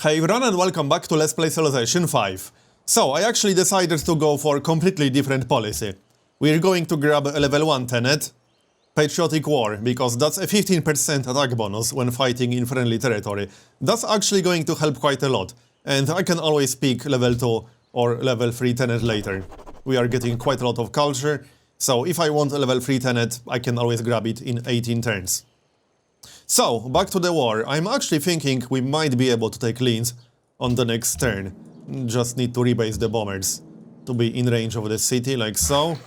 Hey everyone and welcome back to Let's Play Civilization 5. So, I actually decided to go for a completely different policy. We're going to grab a level 1 tenet, Patriotic War, because that's a 15% attack bonus when fighting in friendly territory. That's actually going to help quite a lot, and I can always pick level 2 or level 3 tenet later. We are getting quite a lot of culture, so if I want a level 3 tenet, I can always grab it in 18 turns. So, back to the war. I'm actually thinking we might be able to take Linz on the next turn. Just need to rebase the bombers to be in range of the city, like so.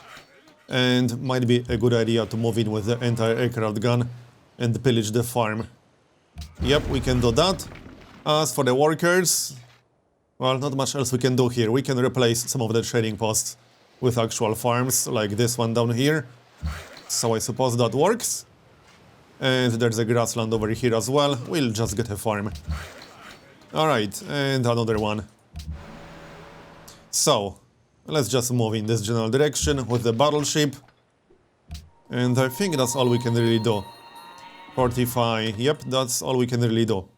And might be a good idea to move in with the anti-aircraft gun and pillage the farm. Yep, we can do that. As for the workers, well, not much else we can do here. We can replace some of the trading posts with actual farms, like this one down here. So I suppose that works. And there's a grassland over here as well. We'll just get a farm. Alright, and another one. So, let's just move in this general direction with the battleship. And I think that's all we can really do. Fortify, yep, that's all we can really do.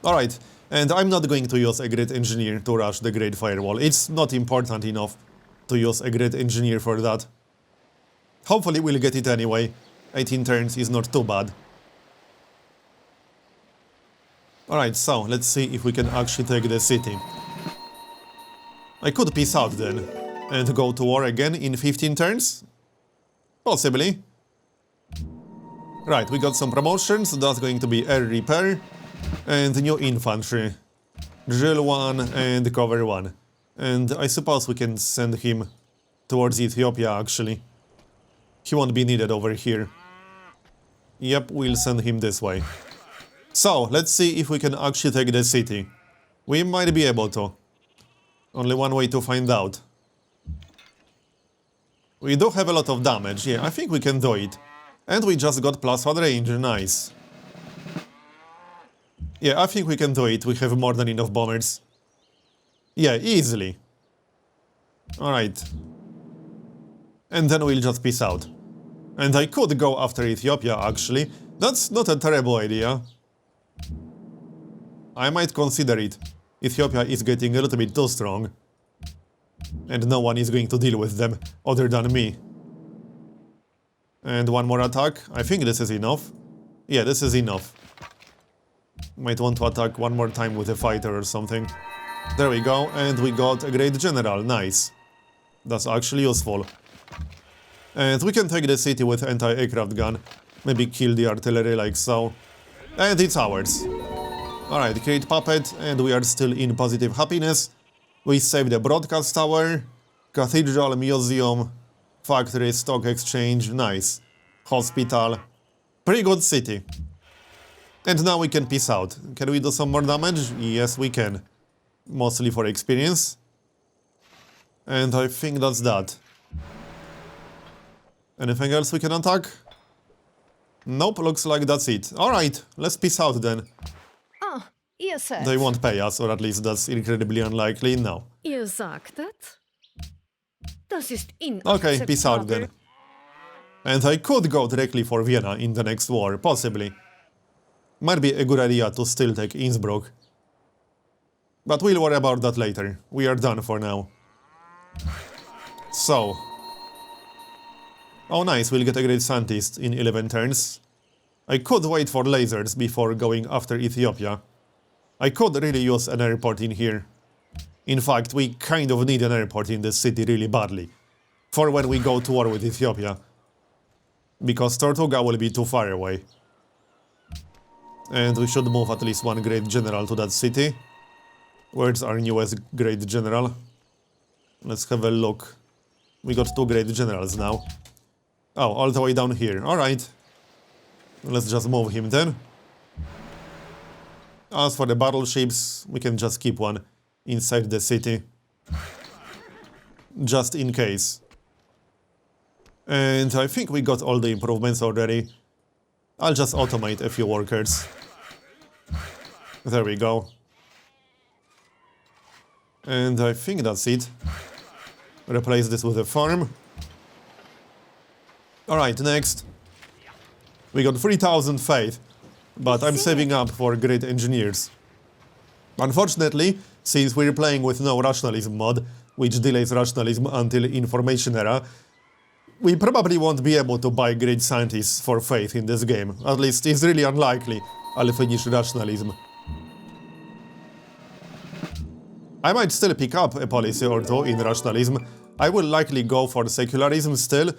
Alright, and I'm not going to use a great engineer to rush the Great Firewall. It's not important enough to use a great engineer for that. Hopefully we'll get it anyway. 18 turns is not too bad. Alright, so let's see if we can actually take the city. I could peace out then and go to war again in 15 turns? Possibly. Right, we got some promotions. That's going to be air repair and new infantry. Drill 1 and cover 1. And I suppose we can send him towards Ethiopia actually. He won't be needed over here. Yep, we'll send him this way. So, let's see if we can actually take the city. We might be able to. Only one way to find out. We do have a lot of damage, yeah, I think we can do it. And we just got +1 range, nice. Yeah, I think we can do it, we have more than enough bombers. Yeah, easily. Alright. And then we'll just peace out. And I could go after Ethiopia, actually. That's not a terrible idea. I might consider it. Ethiopia is getting a little bit too strong. And no one is going to deal with them, other than me. And one more attack. I think this is enough. Yeah, this is enough. Might want to attack one more time with a fighter or something. There we go, and we got a great general, nice. That's actually useful. And we can take the city with anti-aircraft gun. Maybe kill the artillery like so. And it's ours. Alright, create puppet, and we are still in positive happiness. We saved the broadcast tower, cathedral, museum, factory, stock exchange, nice. Hospital. Pretty good city. And now we can peace out. Can we do some more damage? Yes, we can. Mostly for experience. And I think that's that. Anything else we can attack? Nope, looks like that's it. Alright, let's peace out then. Ah, ihr seid. They won't pay us, or at least that's incredibly unlikely now. Ihr sagtet? Das ist Okay, peace out then. And I could go directly for Vienna in the next war, possibly. Might be a good idea to still take Innsbruck. But we'll worry about that later. We are done for now. So. Oh nice, we'll get a great scientist in 11 turns. I could wait for lasers before going after Ethiopia. I could really use an airport in here. In fact, we kind of need an airport in this city really badly. For when we go to war with Ethiopia. Because Tortuga will be too far away. And we should move at least one great general to that city. Where's our newest great general? Let's have a look. We got 2 great generals now. Oh, all the way down here. Alright. Let's just move him then. As for the battleships, we can just keep one inside the city. Just in case. And I think we got all the improvements already. I'll just automate a few workers. There we go. And I think that's it. Replace this with a farm. Alright, next. We got 3000 faith. but I'm saving up for great engineers. Unfortunately, since we're playing with no rationalism mod, which delays rationalism until information era, we probably won't be able to buy great scientists for faith in this game. At least it's really unlikely I'll finish rationalism. I might still pick up a policy or two in rationalism. I will likely go for secularism still.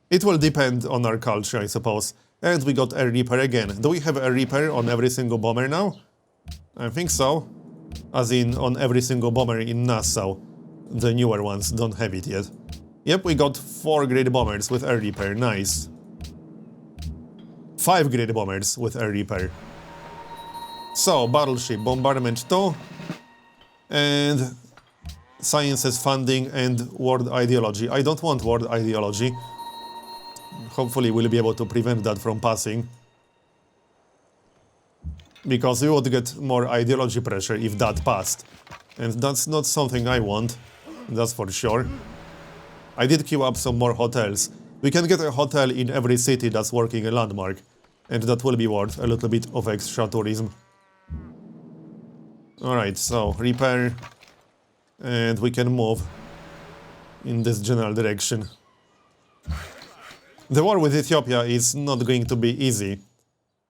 It will depend on our culture, I suppose. And we got a Reaper again. Do we have a Reaper on every single bomber now? I think so. As in, on every single bomber in Nassau. The newer ones don't have it yet. Yep, we got 4 great bombers with air repair, nice. 5 great bombers with air repair. So, battleship, bombardment 2. And sciences funding and world ideology. I don't want world ideology. Hopefully we'll be able to prevent that from passing. Because we would get more ideology pressure if that passed. And that's not something I want, that's for sure. I did queue up some more hotels. We can get a hotel in every city that's working a landmark. And that will be worth a little bit of extra tourism. Alright, so repair. And we can move in this general direction. The war with Ethiopia is not going to be easy.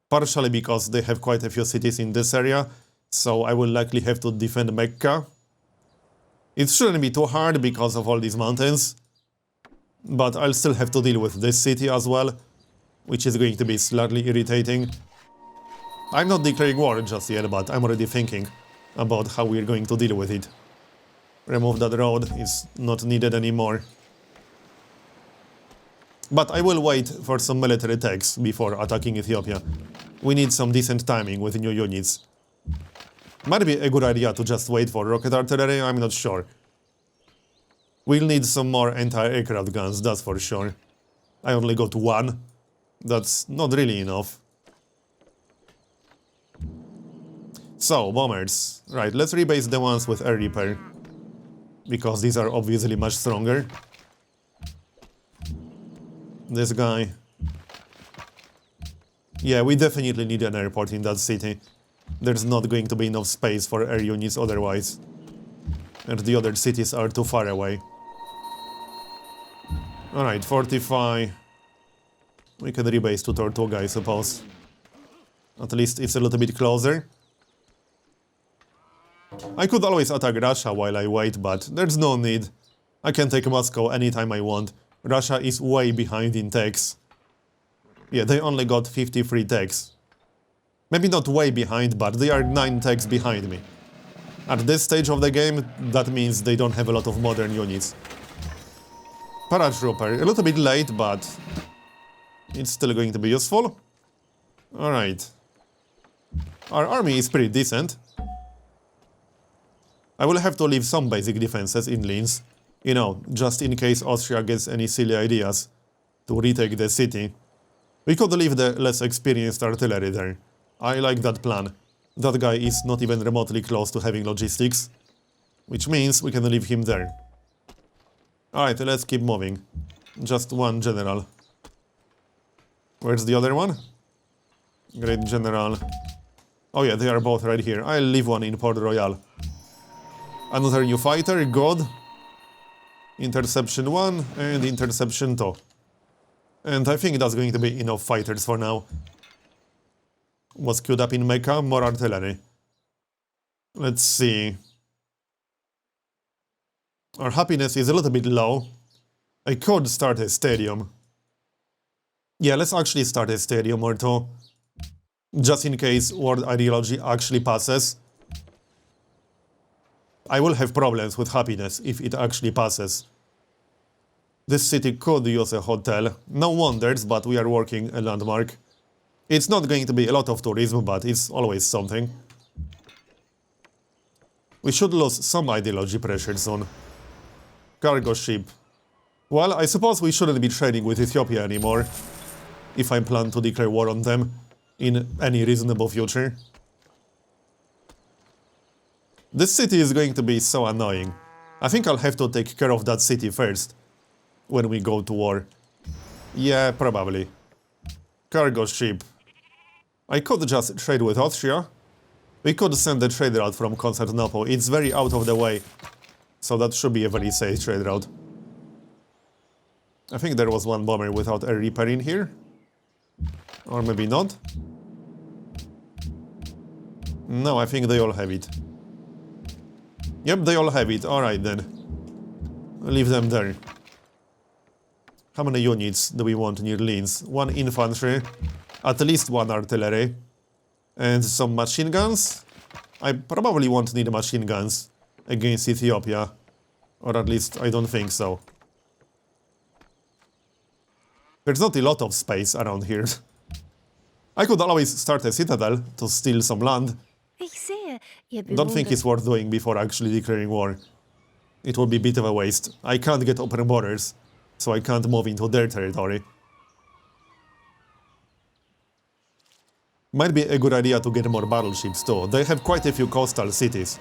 Partially because they have quite a few cities in this area, so I will likely have to defend Mecca. It shouldn't be too hard because of all these mountains, but I'll still have to deal with this city as well, which is going to be slightly irritating. I'm not declaring war just yet, but I'm already thinking about how we're going to deal with it. Remove that road, it's not needed anymore. But I will wait for some military techs before attacking Ethiopia. We need some decent timing with new units. Might be a good idea to just wait for rocket artillery, I'm not sure. We'll need some more anti-aircraft guns, that's for sure. I only got 1. That's not really enough. So, bombers. Right, let's rebase the ones with air repair. Because these are obviously much stronger. This guy. Yeah, we definitely need an airport in that city. There's not going to be enough space for air units otherwise. And the other cities are too far away. Alright, fortify. We can rebase to Tortuga, I suppose. At least it's a little bit closer. I could always attack Russia while I wait, but there's no need. I can take Moscow anytime I want. Russia is way behind in techs. Yeah, they only got 53 techs. Maybe not way behind, but they are 9 techs behind me. At this stage of the game, that means they don't have a lot of modern units. Paratrooper, a little bit late, but it's still going to be useful. Alright. Our army is pretty decent. I will have to leave some basic defenses in Linz. You know, just in case Austria gets any silly ideas to retake the city. We could leave the less experienced artillery there. I like that plan. That guy is not even remotely close to having logistics. Which means we can leave him there. Alright, let's keep moving. Just 1 general. Where's the other one? Great general. Oh yeah, they are both right here. I'll leave one in Port Royal. Another new fighter, good. Interception 1 and interception 2. And I think that's going to be enough fighters for now. What's queued up in Mecca? More artillery. Let's see. Our happiness is a little bit low. I could start a stadium. Yeah, let's actually start a stadium or 2. Just in case world ideology actually passes. I will have problems with happiness if it actually passes. This city could use a hotel. No wonders, but we are working a landmark. It's not going to be a lot of tourism, but it's always something. We should lose some ideology pressure soon. Cargo ship. Well, I suppose we shouldn't be trading with Ethiopia anymore, if I plan to declare war on them in any reasonable future. This city is going to be so annoying. I think I'll have to take care of that city first, when we go to war. Yeah, probably. Cargo ship. I could just trade with Austria. We could send the trade route from Constantinople. It's very out of the way, so that should be a very safe trade route. I think there was one bomber without a repair in here. Or maybe not. No, I think they all have it. Yep, they all have it. Alright then. Leave them there. How many units do we want near Linz? 1 infantry, at least 1 artillery, and some machine guns. I probably won't need machine guns against Ethiopia, or at least I don't think so. There's not a lot of space around here. I could always start a citadel to steal some land. Don't think it's worth doing before actually declaring war. It would be a bit of a waste. I can't get open borders, so I can't move into their territory. Might be a good idea to get more battleships too. They have quite a few coastal cities,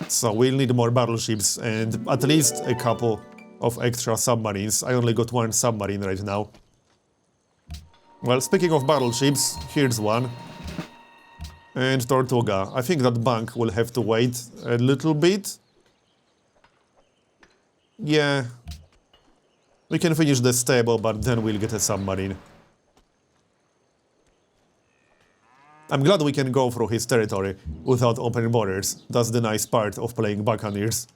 so we'll need more battleships and at least a couple of extra submarines. I only got 1 submarine right now. Well, speaking of battleships, here's one. And Tortuga. I think that bank will have to wait a little bit. Yeah. We can finish the stable, but then we'll get a submarine. I'm glad we can go through his territory without open borders. That's the nice part of playing Buccaneers.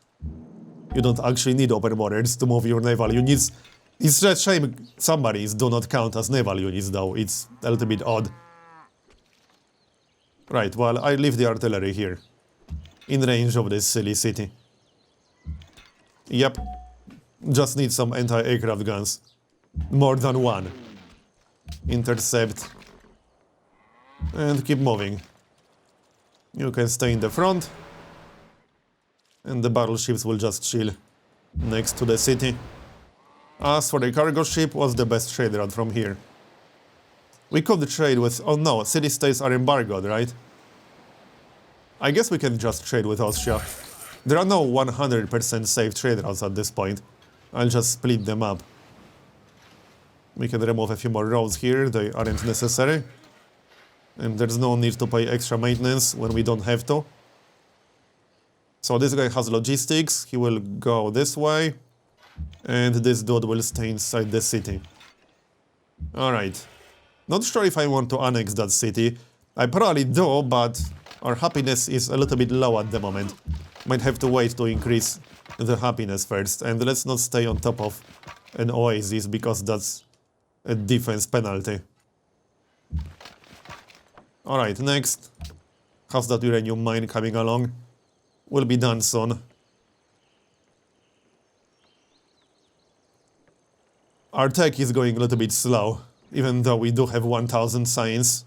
You don't actually need open borders to move your naval units. It's just a shame submarines do not count as naval units though. It's a little bit odd. Right, well, I leave the artillery here, in range of this silly city. Yep, just need some anti-aircraft guns. More than 1. Intercept. And keep moving. You can stay in the front. And the battleships will just chill next to the city. As for the cargo ship, what's the best trade route from here? We could trade with... Oh no, city-states are embargoed, right? I guess we can just trade with Austria. There are no 100% safe trade routes at this point. I'll just split them up. We can remove a few more roads here, they aren't necessary. And there's no need to pay extra maintenance when we don't have to. So this guy has logistics, he will go this way. And this dude will stay inside the city. Alright. Not sure if I want to annex that city. I probably do, but our happiness is a little bit low at the moment. Might have to wait to increase the happiness first. And let's not stay on top of an oasis, because that's a defense penalty. Alright, next. How's that uranium mine coming along? Will be done soon. Our tech is going a little bit slow, even though we do have 1000 science.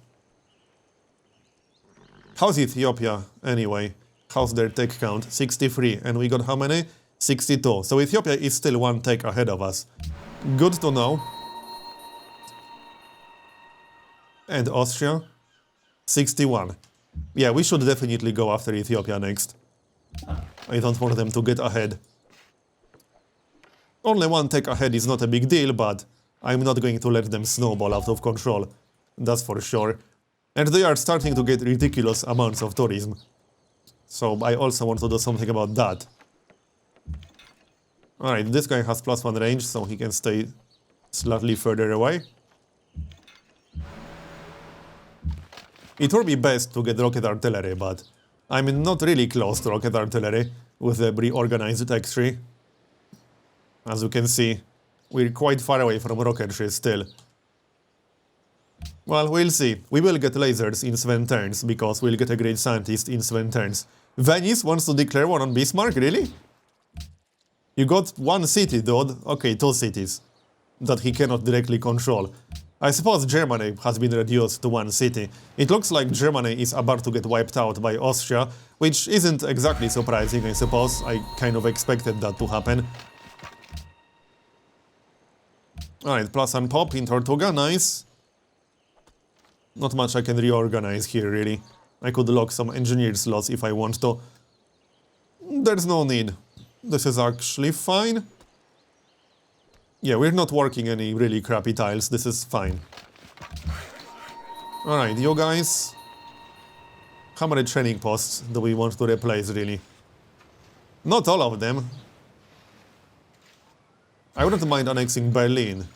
How's Ethiopia, anyway? How's their tech count? 63, and we got how many? 62. So Ethiopia is still 1 tech ahead of us. Good to know. And Austria? 61. Yeah, we should definitely go after Ethiopia next. I don't want them to get ahead. Only 1 tech ahead is not a big deal, but I'm not going to let them snowball out of control. That's for sure. And they are starting to get ridiculous amounts of tourism. So I also want to do something about that. Alright, this guy has +1 range, so he can stay slightly further away. It would be best to get rocket artillery, but I'm not really close to rocket artillery with the reorganized tech tree. As you can see, we're quite far away from rocketry still. Well, we'll see. We will get lasers in Sven turns, because we'll get a great scientist in Sven turns. Venice wants to declare war on Bismarck, really? You got 1 city, dude. Okay, 2 cities that he cannot directly control. I suppose Germany has been reduced to 1 city. It looks like Germany is about to get wiped out by Austria, which isn't exactly surprising, I suppose. I kind of expected that to happen. Alright, +1 pop in Tortuga, nice. Not much I can reorganize here, really. I could lock some engineer slots if I want to. There's no need. This is actually fine. Yeah, we're not working any really crappy tiles, this is fine. Alright, you guys. How many training posts do we want to replace, really? Not all of them. I wouldn't mind annexing Berlin.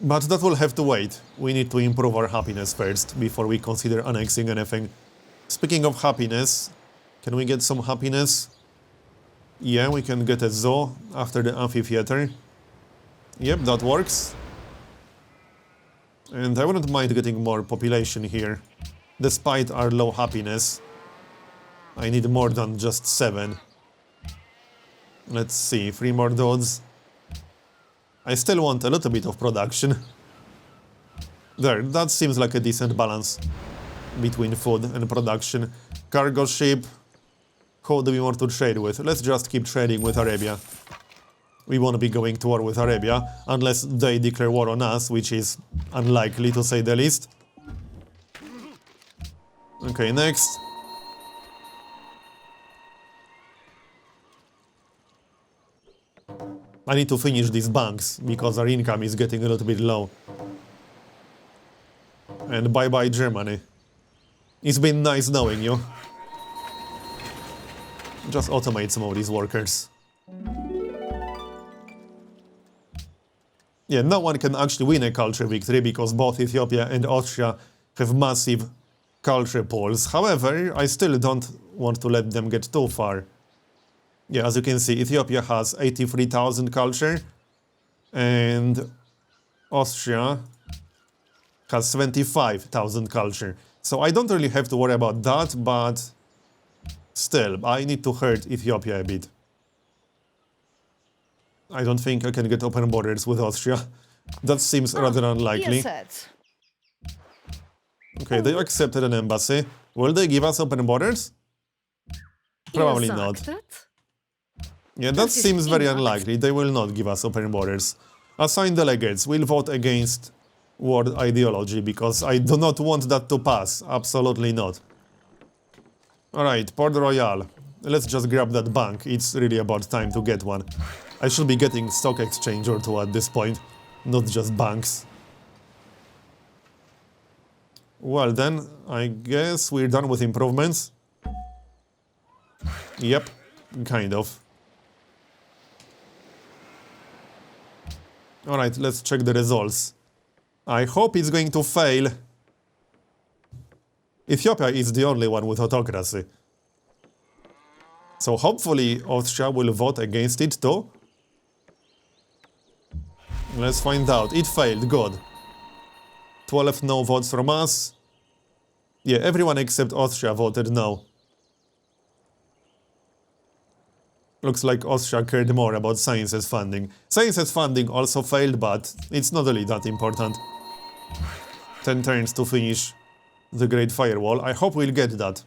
But that will have to wait. We need to improve our happiness first, before we consider annexing anything. Speaking of happiness, can we get some happiness? Yeah, we can get a zoo after the amphitheater. Yep, that works. And I wouldn't mind getting more population here. Despite our low happiness, I need more than just 7. Let's see, 3 more dudes. I still want a little bit of production. There, that seems like a decent balance between food and production. Cargo ship. Who do we want to trade with? Let's just keep trading with Arabia. We won't be going to war with Arabia unless they declare war on us, which is unlikely to say the least. Okay, next. I need to finish these banks because our income is getting a little bit low. And bye-bye Germany. It's been nice knowing you. Just automate some of these workers. Yeah, no one can actually win a culture victory because both Ethiopia and Austria have massive culture pools. However, I still don't want to let them get too far. Yeah, as you can see, Ethiopia has 83,000 culture and Austria has 75,000 culture. So I don't really have to worry about that, but still, I need to hurt Ethiopia a bit. I don't think I can get open borders with Austria. That seems rather unlikely. Okay, they accepted an embassy. Will they give us open borders? Probably not. Yeah, that seems very unlikely. They will not give us open borders. Assign delegates. We'll vote against world ideology because I do not want that to pass. Absolutely not. Alright, Port Royal. Let's just grab that bank. It's really about time to get one. I should be getting stock exchange or two at this point, not just banks. Well then, I guess we're done with improvements. Yep, kind of. Alright, let's check the results. I hope it's going to fail. Ethiopia is the only one with autocracy. So hopefully Austria will vote against it too. Let's find out. It failed, good. 12 no votes from us. Yeah, everyone except Austria voted no. Looks like Austria cared more about sciences funding. Sciences funding also failed, but it's not really that important. 10 turns to finish the Great Firewall. I hope we'll get that.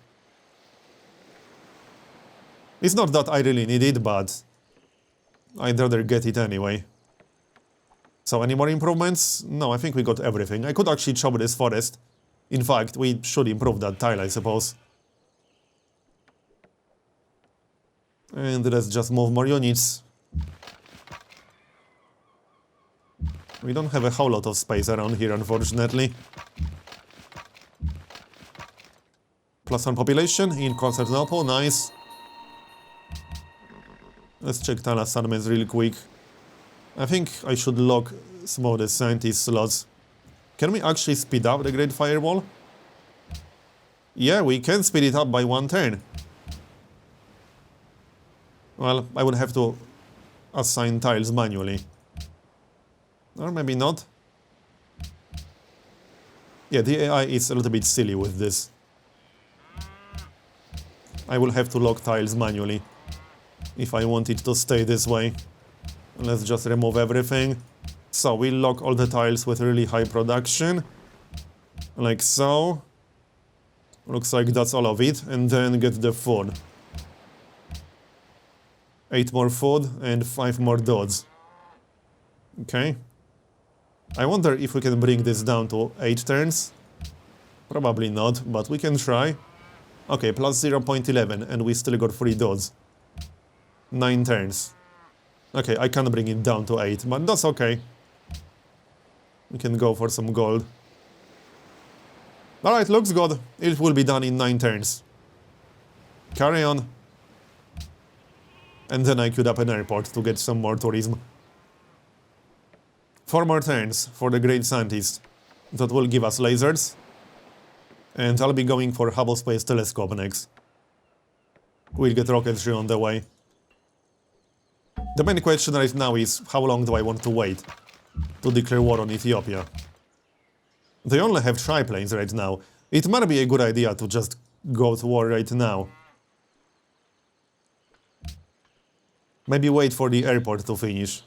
It's not that I really need it, but I'd rather get it anyway. So, any more improvements? No, I think we got everything. I could actually chop this forest. In fact, we should improve that tile, I suppose. And let's just move more units. We don't have a whole lot of space around here, unfortunately. +1 population in Constantinople, nice. Let's check tile assignments real quick. I think I should lock some of the scientist slots. Can we actually speed up the Great Firewall? Yeah, we can speed it up by 1 turn. Well, I would have to assign tiles manually. Or maybe not. Yeah, the AI is a little bit silly with this. I will have to lock tiles manually if I want it to stay this way. Let's just remove everything. So we'll lock all the tiles with really high production. Like so. Looks like that's all of it. And then get the food. 8 more food and 5 more dudes. Okay. I wonder if we can bring this down to 8 turns. Probably not, but we can try. Okay, plus 0.11 and we still got 3 dudes. 9 turns. Okay, I can bring it down to 8, but that's okay. We can go for some gold. Alright, looks good. It will be done in 9 turns. Carry on. And then I queued up an airport to get some more tourism. 4 more turns for the Great Scientist. That will give us lasers. And I'll be going for Hubble Space Telescope next. We'll get rocketry on the way. The main question right now is how long do I want to wait to declare war on Ethiopia? They only have triplanes right now. It might be a good idea to just go to war right now. Maybe wait for the airport to finish,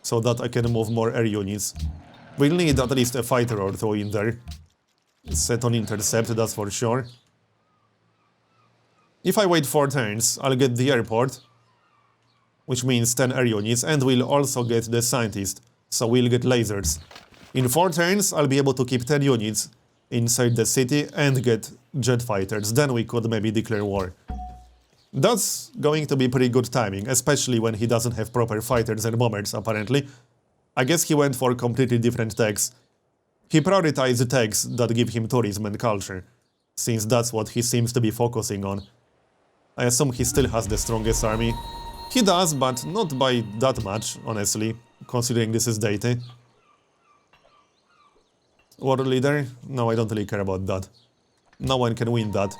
so that I can move more air units. We'll need at least a fighter or two in there. Set on intercept, that's for sure. If I wait 4 turns, I'll get the airport, which means 10 air units, and we'll also get the scientist, so we'll get lasers. In 4 turns, I'll be able to keep 10 units inside the city and get jet fighters, then we could maybe declare war. That's going to be pretty good timing, especially when he doesn't have proper fighters and bombers, apparently. I guess he went for completely different techs. He prioritized the techs that give him tourism and culture, since that's what he seems to be focusing on. I assume he still has the strongest army. He does, but not by that much, honestly, considering this is Deity. War leader? No, I don't really care about that. No one can win that,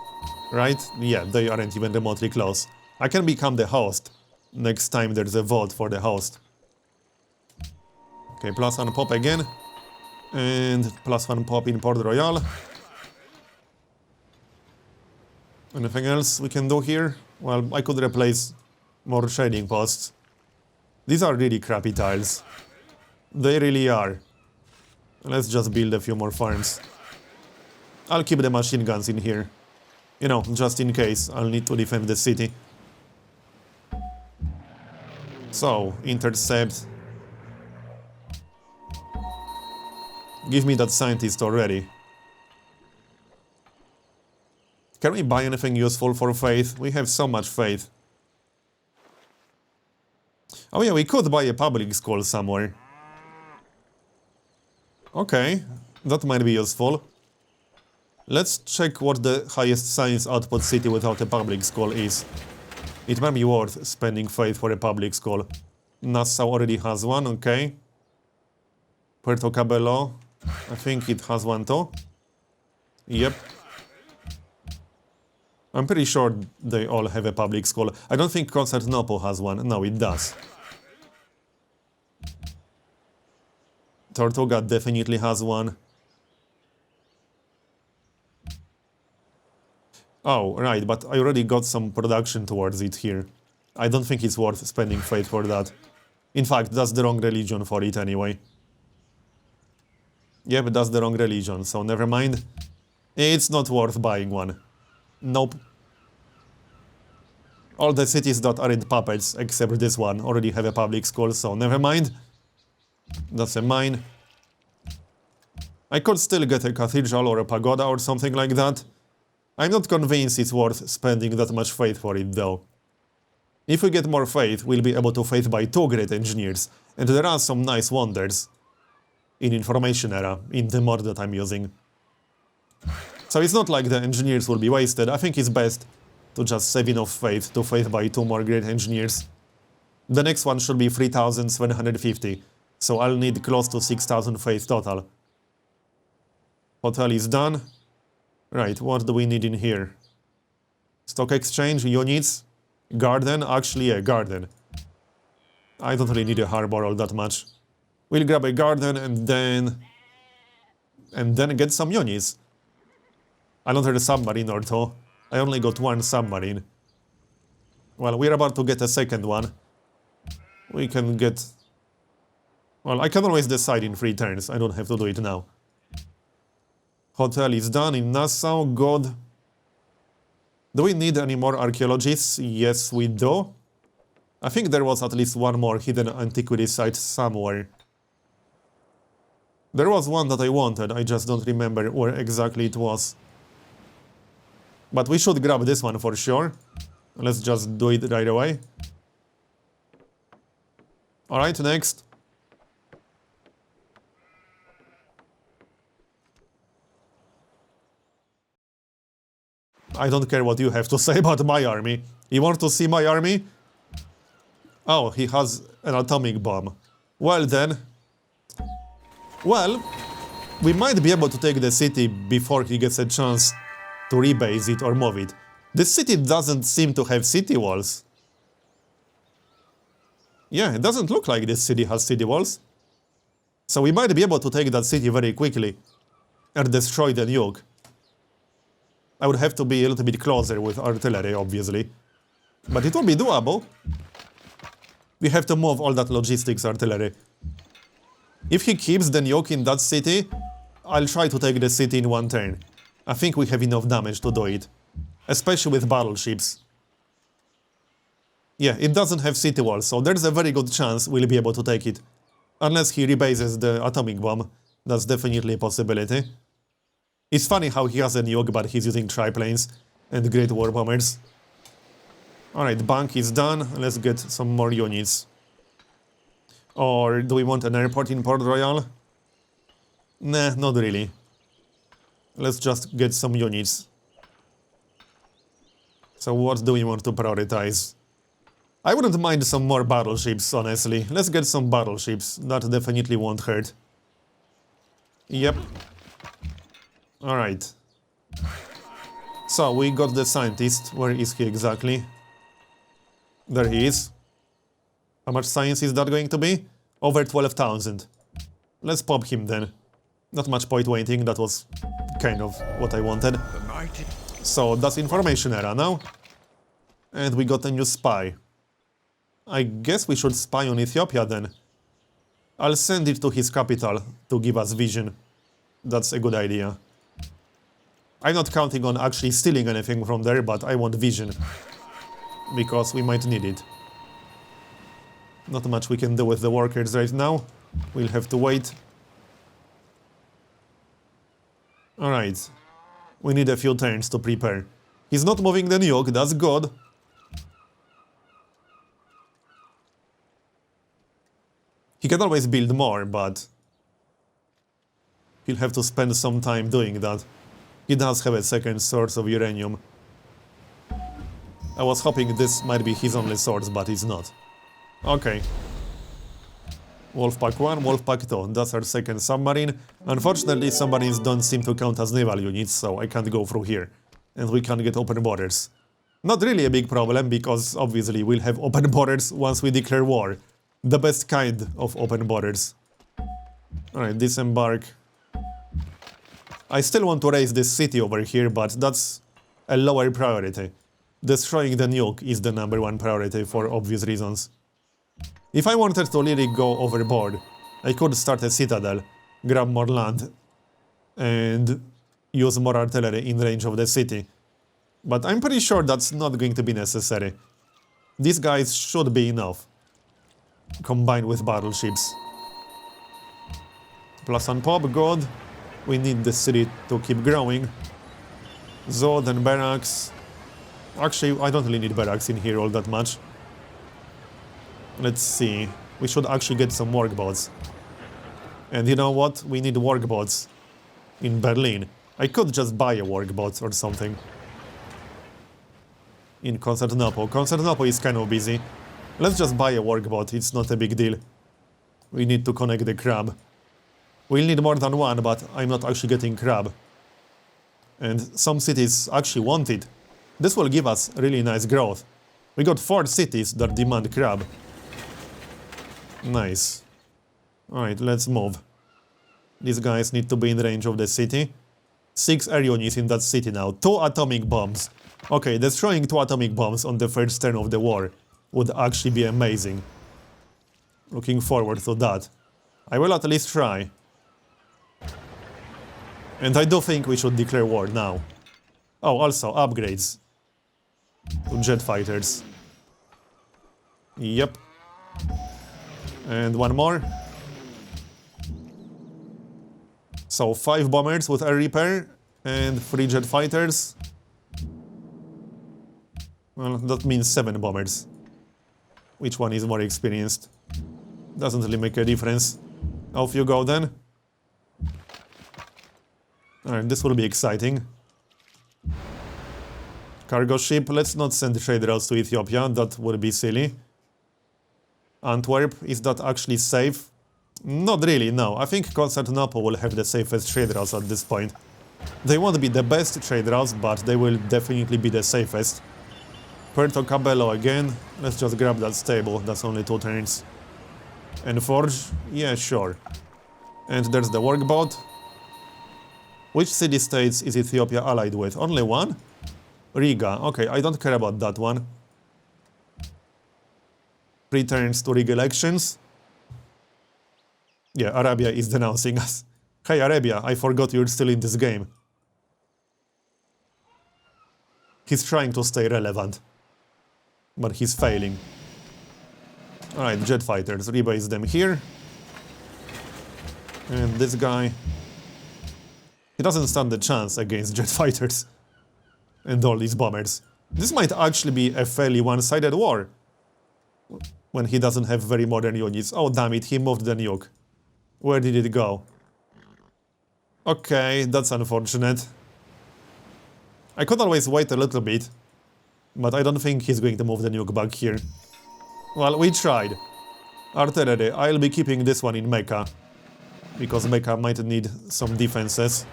right? Yeah, they aren't even remotely close. I can become the host next time there's a vote for the host. Okay, +1 pop again. And +1 pop in Port Royal. Anything else we can do here? Well, I could replace more trading posts. These are really crappy tiles. They really are. Let's just build a few more farms. I'll keep the machine guns in here. You know, just in case I'll need to defend the city. So, intercept. Give me that scientist already. Can we buy anything useful for faith? We have so much faith. Oh yeah, we could buy a public school somewhere. Okay, that might be useful. Let's check what the highest science output city without a public school is. It might be worth spending faith for a public school. Nassau already has one, okay. Puerto Cabello, I think it has one too. Yep. I'm pretty sure they all have a public school. I don't think Constantinople has one. No, it does. Tortuga definitely has one. Oh, right, but I already got some production towards it here. I don't think it's worth spending faith for that. In fact, that's the wrong religion for it anyway. Yep, that's the wrong religion, so never mind. It's not worth buying one. Nope. All the cities that aren't puppets, except this one, already have a public school, so never mind. That's a mine. I could still get a cathedral or a pagoda or something like that. I'm not convinced it's worth spending that much faith for it, though. If we get more faith, we'll be able to faith by 2 great engineers, and there are some nice wonders in Information Era, in the mod that I'm using. So it's not like the engineers will be wasted. I think it's best to just save enough faith to faith by 2 more great engineers. The next one should be 3,750, so I'll need close to 6,000 faith total. Hotel is done. Right, what do we need in here? Stock exchange, units, garden, actually a garden. I don't really need a harbor all that much. We'll grab a garden and then get some units. I don't have a submarine or two. I only got 1 submarine. Well, we're about to get a second one. We can get... Well, I can always decide in 3 turns. I don't have to do it now. Hotel is done in Nassau, good. Do we need any more archaeologists? Yes, we do. I think there was at least 1 more hidden antiquity site somewhere. There was one that I wanted, I just don't remember where exactly it was. But we should grab this one for sure. Let's just do it right away. Alright, next. I don't care what you have to say about my army. You want to see my army? Oh, he has an atomic bomb. Well then... Well, we might be able to take the city before he gets a chance to rebase it or move it. This city doesn't seem to have city walls. Yeah, it doesn't look like this city has city walls. So we might be able to take that city very quickly and destroy the nuke. I would have to be a little bit closer with artillery, obviously. But it will be doable. We have to move all that logistics artillery. If he keeps the nuke in that city, I'll try to take the city in one turn. I think we have enough damage to do it. Especially with battleships. Yeah, it doesn't have city walls, so there's a very good chance we'll be able to take it. Unless he rebases the atomic bomb. That's definitely a possibility. It's funny how he has a nuke, but he's using triplanes and great war bombers. Alright, bank is done. Let's get some more units. Or do we want an airport in Port Royal? Nah, not really. Let's just get some units. So what do we want to prioritize? I wouldn't mind some more battleships, honestly. Let's get some battleships. That definitely won't hurt. Yep. Alright. So, we got the scientist. Where is he exactly? There he is. How much science is that going to be? Over 12,000. Let's pop him then. Not much point waiting, that was kind of what I wanted. So, that's information era now. And we got a new spy. I guess we should spy on Ethiopia then. I'll send it to his capital to give us vision. That's a good idea. I'm not counting on actually stealing anything from there, but I want vision. Because we might need it. Not much we can do with the workers right now. We'll have to wait. Alright. We need a few turns to prepare. He's not moving the nuke, that's good. He can always build more, but he'll have to spend some time doing that. He does have a second source of uranium. I was hoping this might be his only source, but it's not. Okay. Wolfpack 1, Wolfpack 2, that's our second submarine. Unfortunately, submarines don't seem to count as naval units, so I can't go through here. And we can't get open borders. Not really a big problem, because obviously we'll have open borders once we declare war. The best kind of open borders. Alright, disembark. I still want to raise this city over here, but that's a lower priority. Destroying the nuke is the #1 priority for obvious reasons. If I wanted to really go overboard, I could start a citadel, grab more land, and use more artillery in range of the city. But I'm pretty sure that's not going to be necessary. These guys should be enough. Combined with battleships. Plus on pop, good. We need the city to keep growing. Zod and barracks. Actually, I don't really need barracks in here all that much. Let's see. We should actually get some workboats. And you know what? We need workboats in Berlin. I could just buy a workboat or something. In Constantinople. Constantinople is kind of busy. Let's just buy a workboat, it's not a big deal. We need to connect the crab. We'll need more than one, but I'm not actually getting crab. And some cities actually want it. This will give us really nice growth. We got 4 cities that demand crab. Nice. Alright, let's move. These guys need to be in range of the city. 6 air units in that city now. 2 atomic bombs. Okay, destroying 2 atomic bombs on the first turn of the war would actually be amazing. Looking forward to that. I will at least try. And I do think we should declare war now. Oh, also, upgrades. To jet fighters. Yep. And one more. So, 5 bombers with air repair and 3 jet fighters. Well, that means 7 bombers. Which one is more experienced? Doesn't really make a difference. Off you go then. Alright, this will be exciting. Cargo ship, let's not send trade routes to Ethiopia, that would be silly. Antwerp, is that actually safe? Not really, no. I think Constantinople will have the safest trade routes at this point. They won't be the best trade routes, but they will definitely be the safest. Puerto Cabello again, let's just grab that stable, that's only 2 turns. And Forge, yeah, sure. And there's the workboat. Which city-states is Ethiopia allied with? Only one? Riga, okay, I don't care about that one. Returns to Riga elections. Yeah, Arabia is denouncing us. Hey Arabia, I forgot you're still in this game. He's trying to stay relevant. But he's failing. Alright, jet fighters, rebase them here. And this guy... he doesn't stand a chance against jet fighters. And all these bombers. This might actually be a fairly one-sided war. When he doesn't have very modern units. Oh damn it, he moved the nuke. Where did it go? Okay, that's unfortunate. I could always wait a little bit. But I don't think he's going to move the nuke back here. Well, we tried. Artillery, I'll be keeping this one in Mecca. Because Mecca might need some defenses.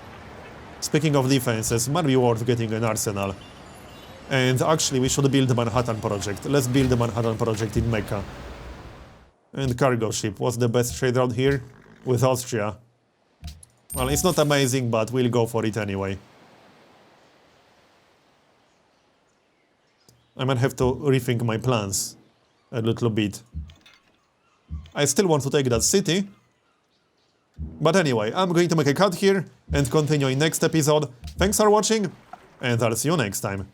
Speaking of defenses, might be worth getting an arsenal. And actually, we should build the Manhattan Project. Let's build the Manhattan Project in Mecca. And cargo ship. What's the best trade route here? With Austria. Well, it's not amazing, but we'll go for it anyway. I might have to rethink my plans a little bit. I still want to take that city. But anyway, I'm going to make a cut here and continue in next episode. Thanks for watching, and I'll see you next time.